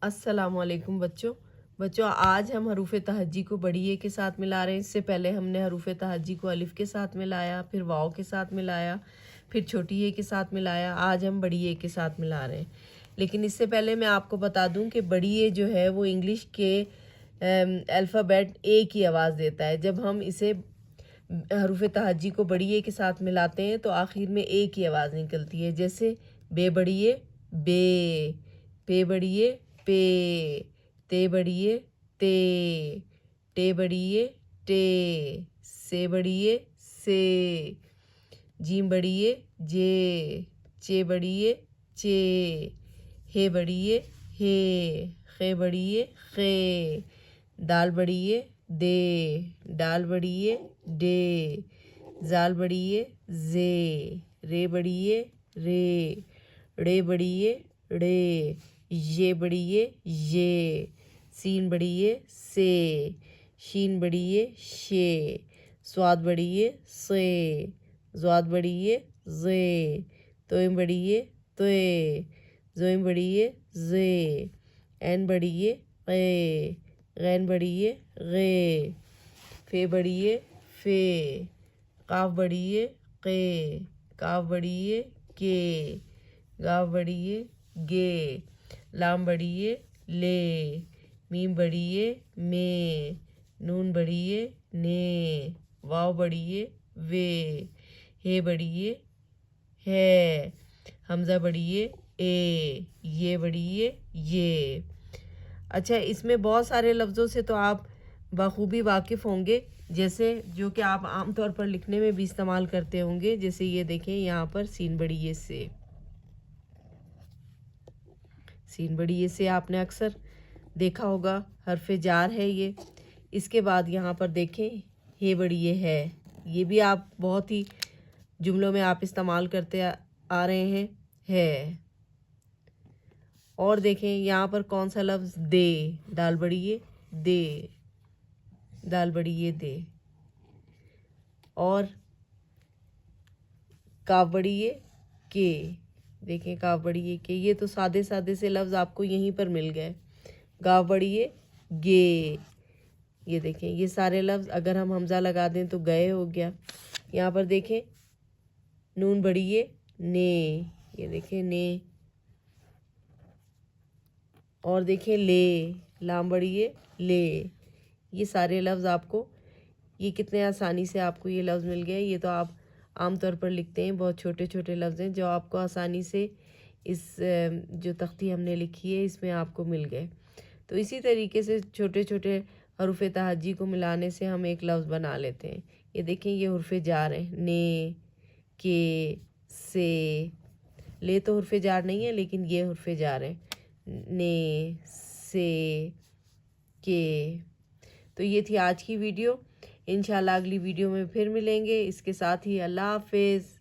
السلام علیکم بچوں آج ہم حروف تہجی کو بڑی اے کے ساتھ ملا رہے ہیں۔ اس سے پہلے ہم نے حروف تہجی کو الف کے ساتھ ملایا، پھر واو کے ساتھ ملایا، پھر چھوٹی اے کے ساتھ ملایا۔ آج ہم بڑی اے کے ساتھ ملا رہے ہیں، لیکن اس سے پہلے میں آپ کو بتا دوں کہ بڑی اے جو ہے وہ انگلش کے الفابیٹ اے کی آواز دیتا ہے۔ جب ہم اسے حروف تہجی کو بڑی اے کے ساتھ ملاتے ہیں تو آخر میں اے کی آواز نکلتی ہے، جیسے بے بڑی اے بے، پے بڑی اے پے، تے بڑی اے تے، ٹے بڑی اے ٹے، سے بڑی اے سے، جیم بڑی اے جے، چے بڑی اے چے، ہے بڑی اے ہے، خے بڑی اے خے، دال بڑی اے دے، ڈال بڑی اے ڈے، زال بڑی اے زے، رے بڑی اے رے، ڑے بڑی اے ڑے، یہ بڑی اے یہ، سین بڑی اے سے، شین بڑی اے شے، سواد بڑی اے سے، زواد بڑی اے زے، توئم بڑی اے توئے، زوئم بڑی اے زے، این بڑی اے غے، غین بڑی اے غے، فے بڑی اے فے، قاف بڑی اے قے، کاف بڑی اے کے، گاف بڑی اے گے، لام بڑی اے لے، میم بڑی اے میں، نون بڑی اے نے، واو بڑی اے وے، ہے بڑی اے ہے، حمزہ بڑی اے اے، یہ بڑی اے یہ۔ اچھا، اس میں بہت سارے لفظوں سے تو آپ بخوبی واقف ہوں گے، جیسے جو کہ آپ عام طور پر لکھنے میں بھی استعمال کرتے ہوں گے، جیسے یہ دیکھیں یہاں پر سین بڑی اے سے، سین بڑی اے سے آپ نے اکثر دیکھا ہوگا، حرف جار ہے یہ۔ اس کے بعد یہاں پر دیکھیں ہے بڑی اے ہے، یہ بھی آپ بہت ہی جملوں میں آپ استعمال کرتے آ رہے ہیں، ہے۔ اور دیکھیں یہاں پر کون سا لفظ دے، دال بڑی اے دے، دال بڑی اے دے، اور کاف بڑی اے کے، دیکھیں کاف بڑی اے کے، یہ تو سادے سادے سے لفظ آپ کو یہیں پر مل گئے۔ گاف بڑی اے گے، یہ دیکھیں یہ سارے لفظ اگر ہم حمزہ لگا دیں تو گئے ہو گیا۔ یہاں پر دیکھیں نون بڑی اے نے، یہ دیکھیں نے، اور دیکھیں لے، لام بڑی اے لے، یہ سارے لفظ آپ کو، یہ کتنے آسانی سے آپ کو یہ لفظ مل گئے۔ یہ تو آپ عام طور پر لکھتے ہیں، بہت چھوٹے چھوٹے لفظ ہیں جو آپ کو آسانی سے اس جو تختی ہم نے لکھی ہے اس میں آپ کو مل گئے۔ تو اسی طریقے سے چھوٹے چھوٹے حروف تہجی کو ملانے سے ہم ایک لفظ بنا لیتے ہیں۔ یہ دیکھیں یہ حرف جار ہیں، نے، کے، سے، لے تو حرف جار نہیں ہے لیکن یہ حرف جار ہیں، نے، سے، کے۔ تو یہ تھی آج کی ویڈیو، انشاءاللہ اگلی ویڈیو میں پھر ملیں گے۔ اس کے ساتھ ہی اللہ حافظ۔